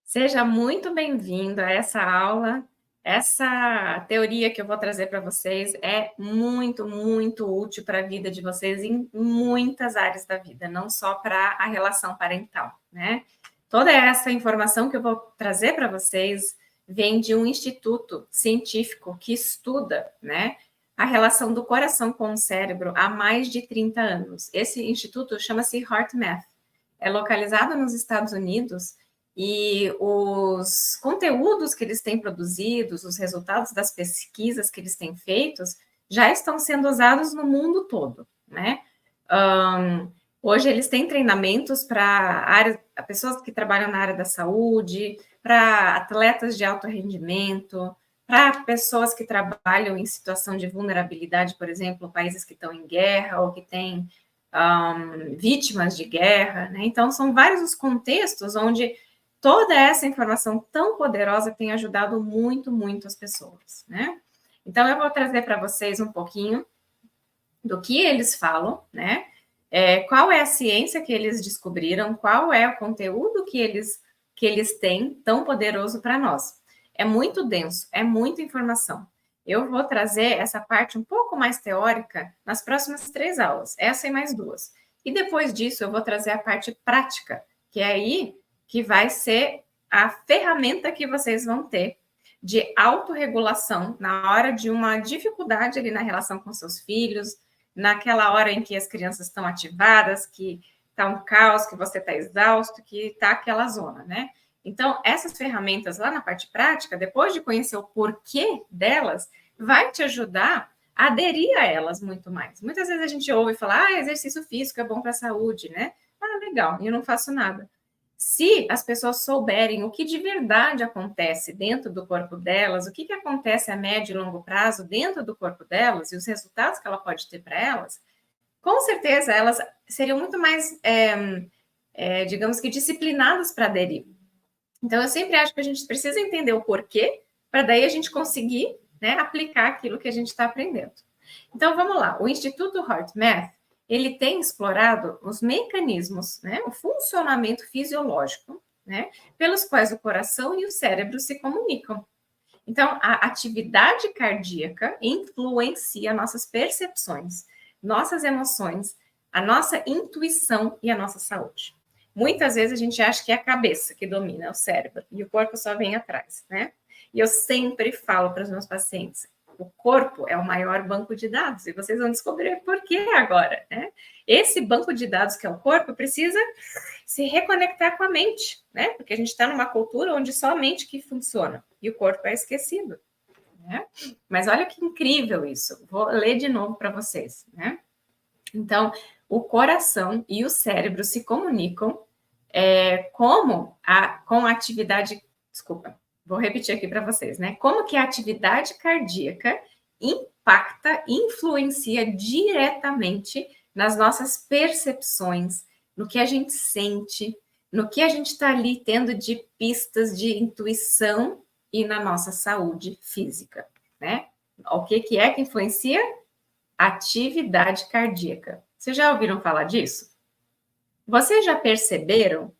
Seja muito bem-vindo a essa aula. Essa teoria que eu vou trazer para vocês é muito, muito útil para a vida de vocês em muitas áreas da vida, não só para a relação parental, né? Toda essa informação que eu vou trazer para vocês vem de um instituto científico que estuda, né, a relação do coração com o cérebro há mais de 30 anos. Esse instituto chama-se HeartMath. É localizado nos Estados Unidos e os conteúdos que eles têm produzidos, os resultados das pesquisas que eles têm feitos, já estão sendo usados no mundo todo, né? Hoje eles têm treinamentos para pessoas que trabalham na área da saúde, para atletas de alto rendimento, para pessoas que trabalham em situação de vulnerabilidade, por exemplo, países que estão em guerra ou que têm vítimas de guerra, né? Então, são vários os contextos onde toda essa informação tão poderosa tem ajudado muito, muito as pessoas, né? Então, eu vou trazer para vocês um pouquinho do que eles falam, né? Qual é a ciência que eles descobriram, qual é o conteúdo que eles têm tão poderoso para nós. É muito denso, é muita informação. Eu vou trazer essa parte um pouco mais teórica nas próximas 3 aulas, essa e mais 2. E depois disso, eu vou trazer a parte prática, que é aí que vai ser a ferramenta que vocês vão ter de autorregulação na hora de uma dificuldade ali na relação com seus filhos, naquela hora em que as crianças estão ativadas, que está um caos, que você está exausto, que está aquela zona, né? Então, essas ferramentas lá na parte prática, depois de conhecer o porquê delas, vai te ajudar a aderir a elas muito mais. Muitas vezes a gente ouve falar, exercício físico é bom para a saúde, né? Ah, legal, e eu não faço nada. Se as pessoas souberem o que de verdade acontece dentro do corpo delas, o que acontece a médio e longo prazo dentro do corpo delas e os resultados que ela pode ter para elas, com certeza elas seriam muito mais, digamos que, disciplinadas para aderir. Então, eu sempre acho que a gente precisa entender o porquê, para daí a gente conseguir, né, aplicar aquilo que a gente está aprendendo. Então, vamos lá. O Instituto HeartMath, ele tem explorado os mecanismos, né, o funcionamento fisiológico, né, pelos quais o coração e o cérebro se comunicam. Então, a atividade cardíaca influencia nossas percepções, nossas emoções, a nossa intuição e a nossa saúde. Muitas vezes a gente acha que é a cabeça que domina o cérebro e o corpo só vem atrás, né? E eu sempre falo para os meus pacientes, o corpo é o maior banco de dados e vocês vão descobrir por que agora, né? Esse banco de dados que é o corpo precisa se reconectar com a mente, né? Porque a gente está numa cultura onde só a mente que funciona e o corpo é esquecido, né? Mas olha que incrível isso. Vou ler de novo para vocês, né? Então, o coração e o cérebro se comunicam com a atividade... Desculpa, vou repetir aqui para vocês, né? Como que a atividade cardíaca impacta, influencia diretamente nas nossas percepções, no que a gente sente, no que a gente está ali tendo de pistas de intuição e na nossa saúde física, né? O que é que influencia? Atividade cardíaca. Vocês já ouviram falar disso? Vocês já perceberam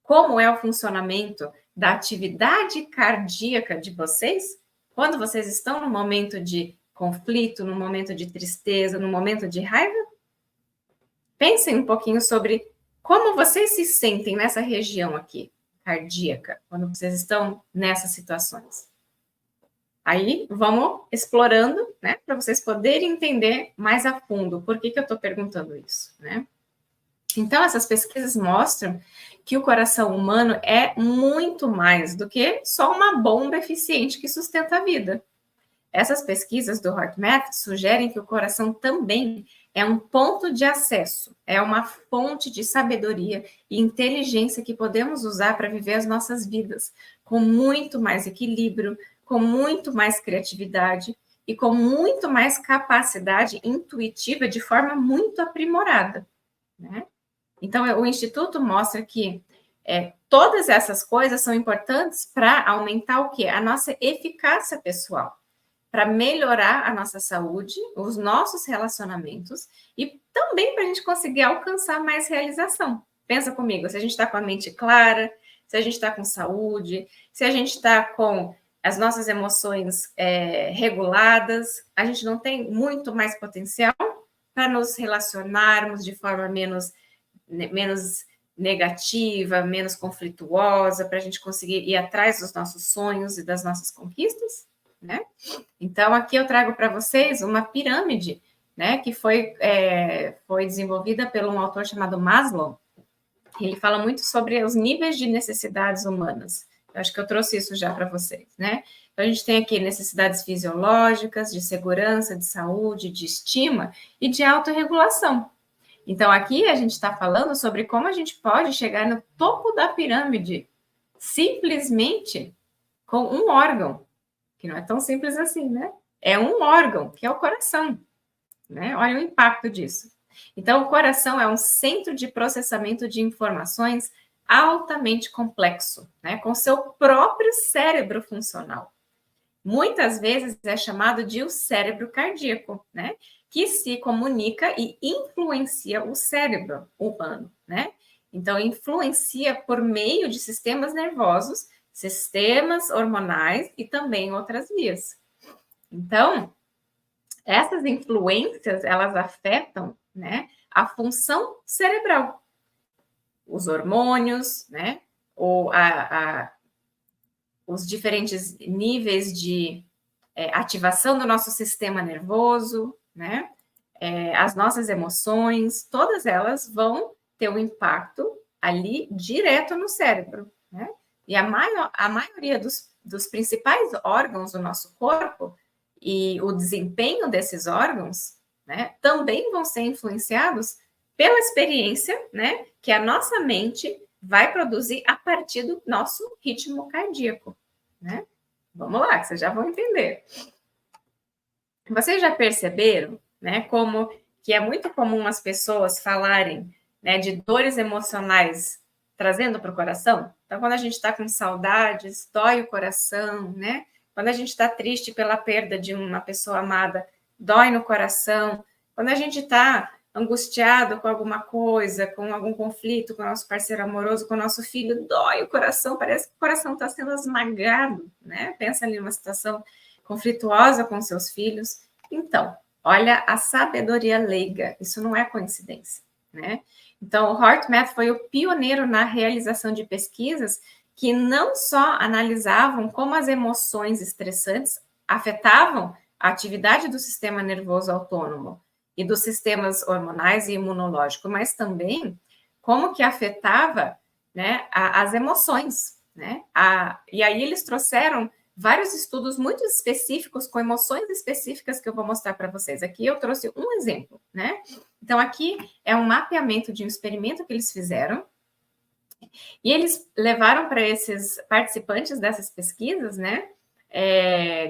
como é o funcionamento da atividade cardíaca de vocês quando vocês estão no momento de conflito, no momento de tristeza, no momento de raiva? Pensem um pouquinho sobre como vocês se sentem nessa região aqui, cardíaca, quando vocês estão nessas situações. Aí, vamos explorando, né, para vocês poderem entender mais a fundo por que eu estou perguntando isso, né? Então, essas pesquisas mostram que o coração humano é muito mais do que só uma bomba eficiente que sustenta a vida. Essas pesquisas do HeartMath sugerem que o coração também é um ponto de acesso, é uma fonte de sabedoria e inteligência que podemos usar para viver as nossas vidas com muito mais equilíbrio, com muito mais criatividade e com muito mais capacidade intuitiva de forma muito aprimorada, né? Então, o Instituto mostra que todas essas coisas são importantes para aumentar o quê? A nossa eficácia pessoal, para melhorar a nossa saúde, os nossos relacionamentos e também para a gente conseguir alcançar mais realização. Pensa comigo, se a gente está com a mente clara, se a gente está com saúde, se a gente está com as nossas emoções reguladas, a gente não tem muito mais potencial para nos relacionarmos de forma menos negativa, menos conflituosa, para a gente conseguir ir atrás dos nossos sonhos e das nossas conquistas, né? Então, aqui eu trago para vocês uma pirâmide, né, que foi desenvolvida por um autor chamado Maslow. Ele fala muito sobre os níveis de necessidades humanas. Eu acho que eu trouxe isso já para vocês, né? Então, a gente tem aqui necessidades fisiológicas, de segurança, de saúde, de estima e de autorregulação. Então, aqui a gente está falando sobre como a gente pode chegar no topo da pirâmide simplesmente com um órgão, que não é tão simples assim, né? É um órgão, que é o coração, né? Olha o impacto disso. Então, o coração é um centro de processamento de informações altamente complexo, né? Com seu próprio cérebro funcional. Muitas vezes é chamado de o cérebro cardíaco, né? Que se comunica e influencia o cérebro humano, né? Então, influencia por meio de sistemas nervosos, sistemas hormonais e também outras vias. Então, essas influências, elas afetam, né, a função cerebral, os hormônios, né, ou os diferentes níveis de ativação do nosso sistema nervoso, né, as nossas emoções, todas elas vão ter um impacto ali direto no cérebro, né? E a maioria dos principais órgãos do nosso corpo e o desempenho desses órgãos, né, também vão ser influenciados pela experiência, né, que a nossa mente vai produzir a partir do nosso ritmo cardíaco, né? Vamos lá, que vocês já vão entender. Vocês já perceberam, né, como que é muito comum as pessoas falarem, né, de dores emocionais trazendo para o coração? Então, quando a gente está com saudades, dói o coração, né? Quando a gente está triste pela perda de uma pessoa amada, dói no coração. Quando a gente está angustiado com alguma coisa, com algum conflito com o nosso parceiro amoroso, com o nosso filho, dói o coração, parece que o coração está sendo esmagado, né? Pensa ali numa situação conflituosa com seus filhos. Então, olha a sabedoria leiga, isso não é coincidência, né? Então, o HeartMath foi o pioneiro na realização de pesquisas que não só analisavam como as emoções estressantes afetavam a atividade do sistema nervoso autônomo e dos sistemas hormonais e imunológicos, mas também como que afetava, né, as emoções, né? E aí eles trouxeram vários estudos muito específicos, com emoções específicas que eu vou mostrar para vocês. Aqui eu trouxe um exemplo, né? Então, aqui é um mapeamento de um experimento que eles fizeram, e eles levaram para esses participantes dessas pesquisas, né,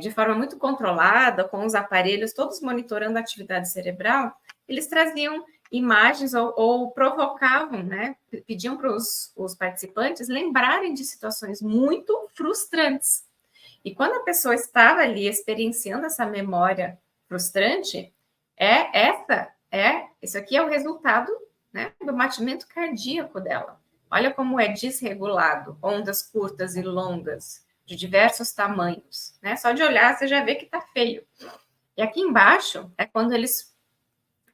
de forma muito controlada, com os aparelhos todos monitorando a atividade cerebral, eles traziam imagens ou provocavam, né, pediam para os participantes lembrarem de situações muito frustrantes. E quando a pessoa estava ali experienciando essa memória frustrante, isso aqui é o resultado, né, do batimento cardíaco dela. Olha como é desregulado, ondas curtas e longas, de diversos tamanhos, né? Só de olhar você já vê que está feio. E aqui embaixo é quando eles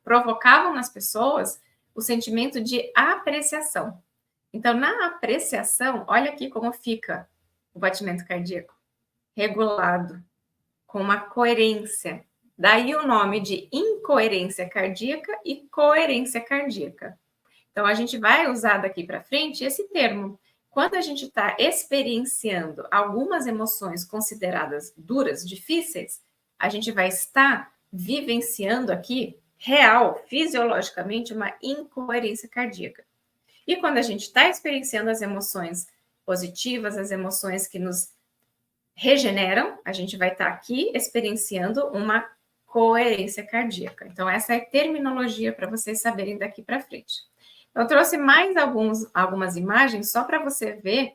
provocavam nas pessoas o sentimento de apreciação. Então, na apreciação, olha aqui como fica o batimento cardíaco. Regulado, com uma coerência. Daí o nome de incoerência cardíaca e coerência cardíaca. Então, a gente vai usar daqui para frente esse termo. Quando a gente está experienciando algumas emoções consideradas duras, difíceis, a gente vai estar vivenciando aqui, real, fisiologicamente, uma incoerência cardíaca. E quando a gente está experienciando as emoções positivas, as emoções que nos regeneram, a gente vai estar aqui experienciando uma coerência cardíaca. Então, essa é a terminologia para vocês saberem daqui para frente. Eu trouxe mais algumas imagens só para você ver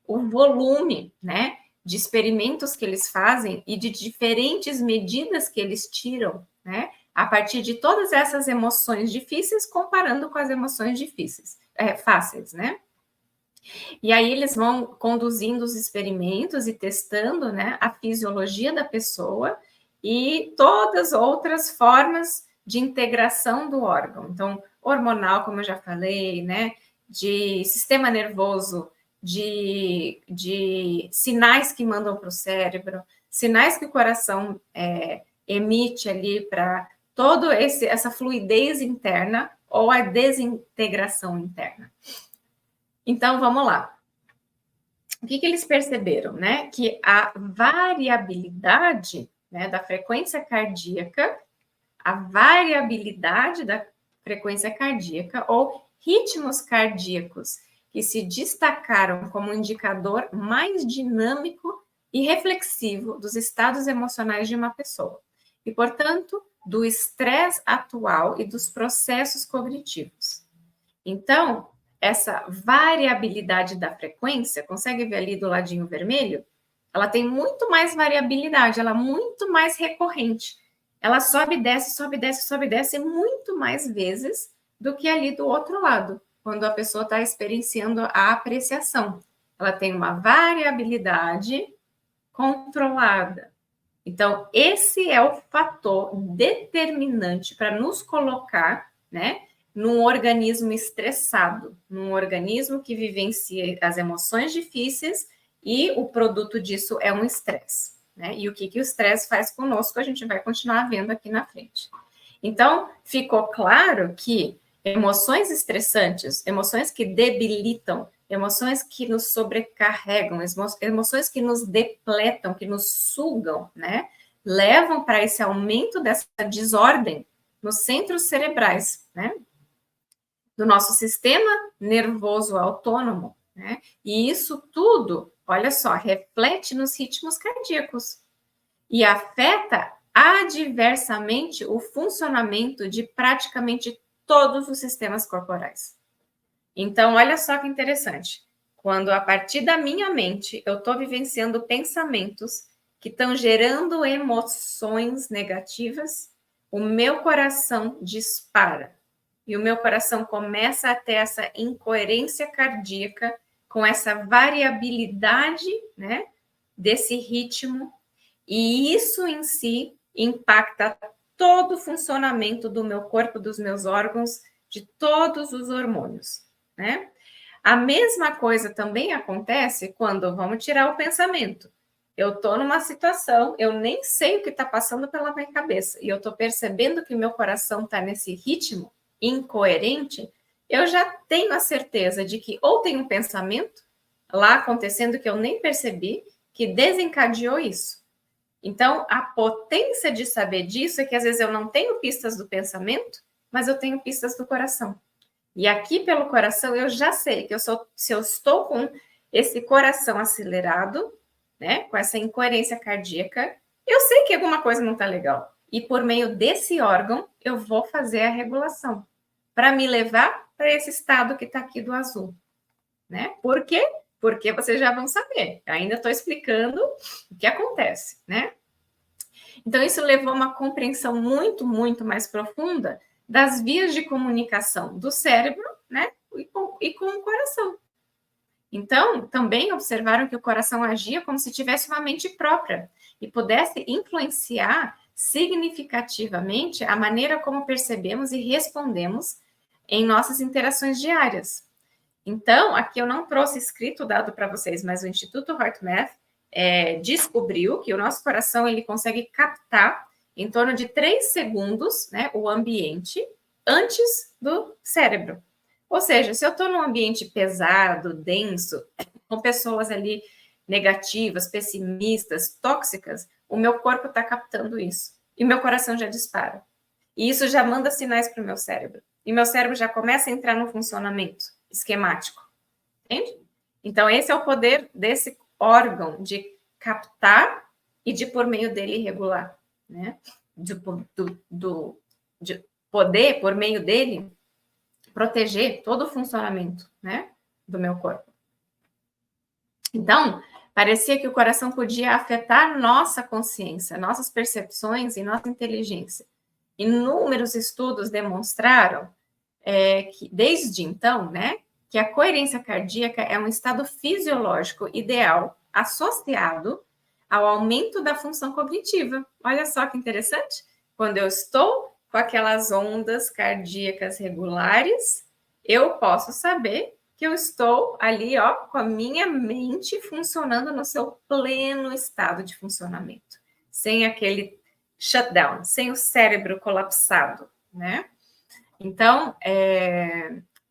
o volume, né, de experimentos que eles fazem e de diferentes medidas que eles tiram, né, a partir de todas essas emoções difíceis, comparando com as emoções fáceis, né? E aí eles vão conduzindo os experimentos e testando, né, a fisiologia da pessoa e todas outras formas de integração do órgão. Então, hormonal, como eu já falei, né, de sistema nervoso, de sinais que mandam para o cérebro, sinais que o coração emite ali para toda essa fluidez interna ou a desintegração interna. Então, vamos lá. O que eles perceberam, né? Que a variabilidade, né, da frequência cardíaca, ou ritmos cardíacos que se destacaram como indicador mais dinâmico e reflexivo dos estados emocionais de uma pessoa. E, portanto, do estresse atual e dos processos cognitivos. Então, essa variabilidade da frequência, consegue ver ali do ladinho vermelho? Ela tem muito mais variabilidade, ela é muito mais recorrente. Ela sobe, desce, sobe, desce, sobe, desce muito mais vezes do que ali do outro lado, quando a pessoa está experienciando a apreciação. Ela tem uma variabilidade controlada. Então, esse é o fator determinante para nos colocar, né, num organismo estressado, num organismo que vivencia as emoções difíceis e o produto disso é um estresse, né? E o que o estresse faz conosco, a gente vai continuar vendo aqui na frente. Então, ficou claro que emoções estressantes, emoções que debilitam, emoções que nos sobrecarregam, emoções que nos depletam, que nos sugam, né? Levam para esse aumento dessa desordem nos centros cerebrais, né? Do nosso sistema nervoso autônomo, né? E isso tudo, olha só, reflete nos ritmos cardíacos e afeta adversamente o funcionamento de praticamente todos os sistemas corporais. Então, olha só que interessante. Quando a partir da minha mente eu estou vivenciando pensamentos que estão gerando emoções negativas, o meu coração dispara. E o meu coração começa a ter essa incoerência cardíaca com essa variabilidade, né, desse ritmo. E isso em si impacta todo o funcionamento do meu corpo, dos meus órgãos, de todos os hormônios, né? A mesma coisa também acontece quando vamos tirar o pensamento. Eu estou numa situação, eu nem sei o que está passando pela minha cabeça, e eu estou percebendo que meu coração está nesse ritmo incoerente, eu já tenho a certeza de que ou tem um pensamento lá acontecendo que eu nem percebi, que desencadeou isso. Então, a potência de saber disso é que às vezes eu não tenho pistas do pensamento, mas eu tenho pistas do coração. E aqui pelo coração eu já sei que se eu estou com esse coração acelerado, né, com essa incoerência cardíaca, eu sei que alguma coisa não está legal. E por meio desse órgão eu vou fazer a regulação para me levar para esse estado que está aqui do azul, né? Por quê? Porque vocês já vão saber. Ainda estou explicando o que acontece, né? Então, isso levou a uma compreensão muito, muito mais profunda das vias de comunicação do cérebro, né, e com o coração. Então, também observaram que o coração agia como se tivesse uma mente própria e pudesse influenciar significativamente a maneira como percebemos e respondemos em nossas interações diárias. Então, aqui eu não trouxe escrito o dado para vocês, mas o Instituto HeartMath descobriu que o nosso coração ele consegue captar em torno de 3 segundos, né, o ambiente antes do cérebro. Ou seja, se eu estou num ambiente pesado, denso, com pessoas ali negativas, pessimistas, tóxicas, o meu corpo está captando isso. E meu coração já dispara. E isso já manda sinais para o meu cérebro. E meu cérebro já começa a entrar no funcionamento esquemático. Entende? Então, esse é o poder desse órgão de captar e de, por meio dele, regular. Né? De poder, por meio dele, proteger todo o funcionamento, né, do meu corpo. Então, parecia que o coração podia afetar nossa consciência, nossas percepções e nossa inteligência. Inúmeros estudos demonstraram que, desde então, né, que a coerência cardíaca é um estado fisiológico ideal associado ao aumento da função cognitiva. Olha só que interessante. Quando eu estou com aquelas ondas cardíacas regulares, eu posso saber que eu estou ali, ó, com a minha mente funcionando no seu pleno estado de funcionamento, sem aquele shutdown, sem o cérebro colapsado, né? Então,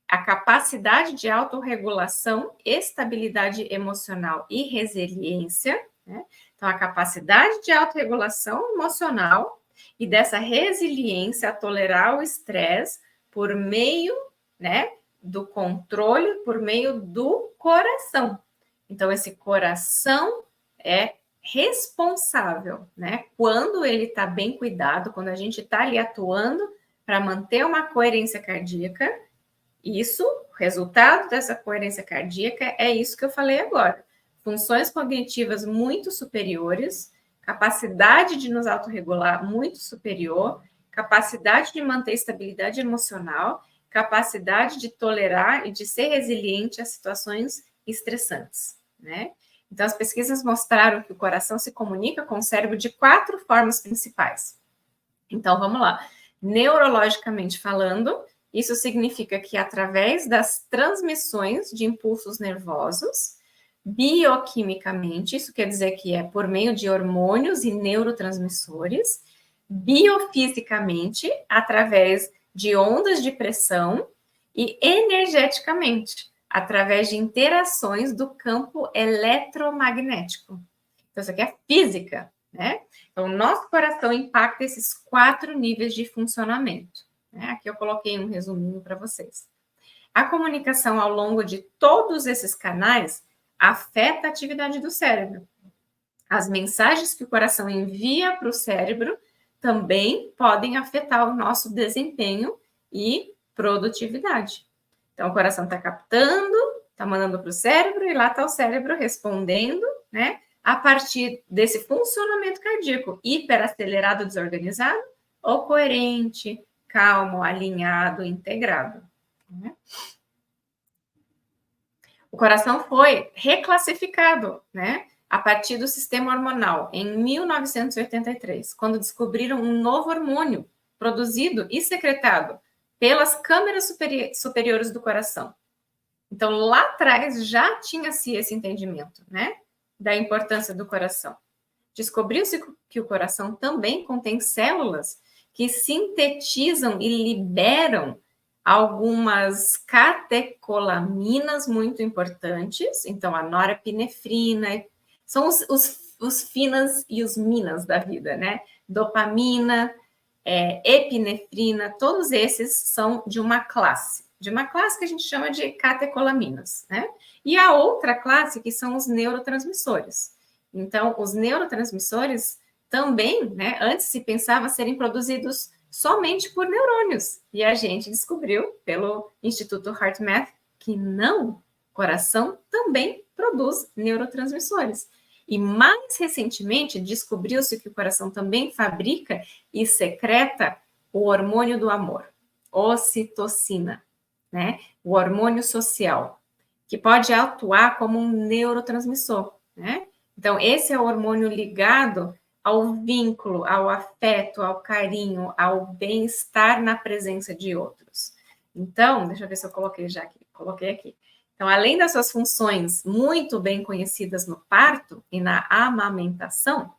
a capacidade de autorregulação, estabilidade emocional e resiliência, né? Então, a capacidade de autorregulação emocional e dessa resiliência a tolerar o estresse por meio, né, do controle, por meio do coração. Então, esse coração é responsável, né? Quando ele está bem cuidado, quando a gente está ali atuando para manter uma coerência cardíaca, isso, o resultado dessa coerência cardíaca é isso que eu falei agora. Funções cognitivas muito superiores, capacidade de nos autorregular muito superior, capacidade de manter estabilidade emocional, capacidade de tolerar e de ser resiliente a situações estressantes, né? Então, as pesquisas mostraram que o coração se comunica com o cérebro de 4 formas principais. Então, vamos lá. Neurologicamente falando, isso significa que através das transmissões de impulsos nervosos, bioquimicamente, isso quer dizer que é por meio de hormônios e neurotransmissores, biofisicamente, através de ondas de pressão, e energeticamente, através de interações do campo eletromagnético. Então, isso aqui é física, né? Então, o nosso coração impacta esses 4 níveis de funcionamento, né? Aqui eu coloquei um resuminho para vocês. A comunicação ao longo de todos esses canais afeta a atividade do cérebro. As mensagens que o coração envia para o cérebro também podem afetar o nosso desempenho e produtividade. Então, o coração está captando, está mandando para o cérebro, e lá está o cérebro respondendo, né? A partir desse funcionamento cardíaco hiperacelerado, desorganizado, ou coerente, calmo, alinhado, integrado. Né? O coração foi reclassificado, né? A partir do sistema hormonal, em 1983, quando descobriram um novo hormônio produzido e secretado pelas câmeras superiores do coração. Então, lá atrás já tinha-se esse entendimento, né? Da importância do coração. Descobriu-se que o coração também contém células que sintetizam e liberam algumas catecolaminas muito importantes. Então, a norepinefrina, são os finas e os minas da vida, né? Dopamina, epinefrina, todos esses são de uma classe que a gente chama de catecolaminas, né? E a outra classe que são os neurotransmissores. Então, os neurotransmissores também, né, antes se pensava serem produzidos somente por neurônios. E a gente descobriu, pelo Instituto HeartMath, que não, o coração também produz neurotransmissores. E mais recentemente, descobriu-se que o coração também fabrica e secreta o hormônio do amor, ocitocina, né? O hormônio social, que pode atuar como um neurotransmissor, né? Então, esse é o hormônio ligado ao vínculo, ao afeto, ao carinho, ao bem-estar na presença de outros. Então, deixa eu ver se eu coloquei já aqui. Coloquei aqui. Então, além das suas funções muito bem conhecidas no parto e na amamentação,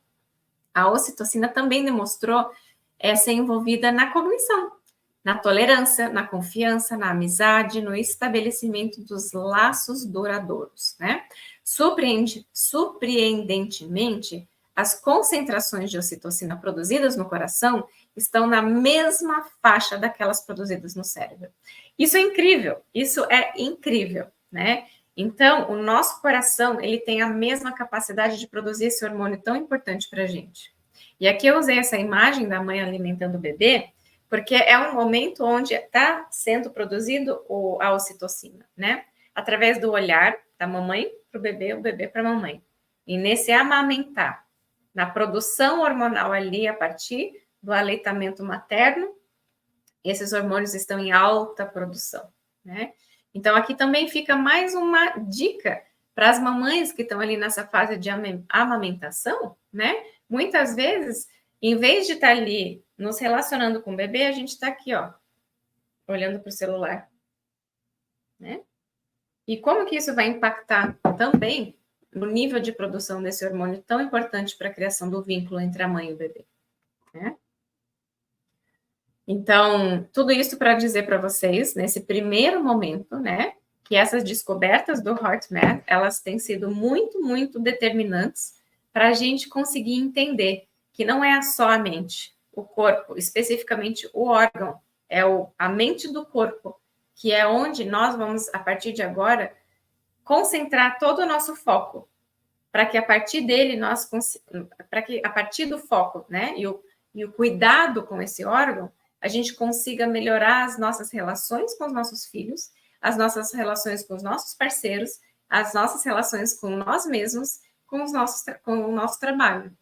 a ocitocina também demonstrou ser envolvida na cognição, na tolerância, na confiança, na amizade, no estabelecimento dos laços duradouros, né? Surpreendentemente, as concentrações de ocitocina produzidas no coração estão na mesma faixa daquelas produzidas no cérebro. Isso é incrível, né? Então, o nosso coração, ele tem a mesma capacidade de produzir esse hormônio tão importante para a gente. E aqui eu usei essa imagem da mãe alimentando o bebê, porque é um momento onde está sendo produzido a ocitocina, né? Através do olhar da mamãe para o bebê para a mamãe. E nesse amamentar, na produção hormonal ali, a partir do aleitamento materno, esses hormônios estão em alta produção, né? Então, aqui também fica mais uma dica para as mamães que estão ali nessa fase de amamentação, né? Muitas vezes, em vez de estar ali nos relacionando com o bebê, a gente está aqui, ó, olhando para o celular, né? E como que isso vai impactar também no nível de produção desse hormônio tão importante para a criação do vínculo entre a mãe e o bebê, né? Então, tudo isso para dizer para vocês, nesse primeiro momento, né, que essas descobertas do HeartMath, elas têm sido muito, muito determinantes para a gente conseguir entender que não é só a mente, o corpo, especificamente o órgão, é a mente do corpo, que é onde nós vamos, a partir de agora, concentrar todo o nosso foco, para que a partir dele para que a partir do foco, né, e o cuidado com esse órgão, a gente consiga melhorar as nossas relações com os nossos filhos, as nossas relações com os nossos parceiros, as nossas relações com nós mesmos, com o nosso trabalho.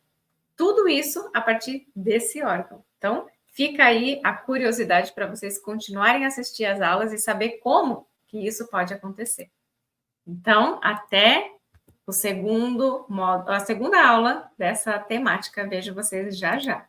Tudo isso a partir desse órgão. Então, fica aí a curiosidade para vocês continuarem a assistir às aulas e saber como que isso pode acontecer. Então, até a segunda aula dessa temática. Vejo vocês já já.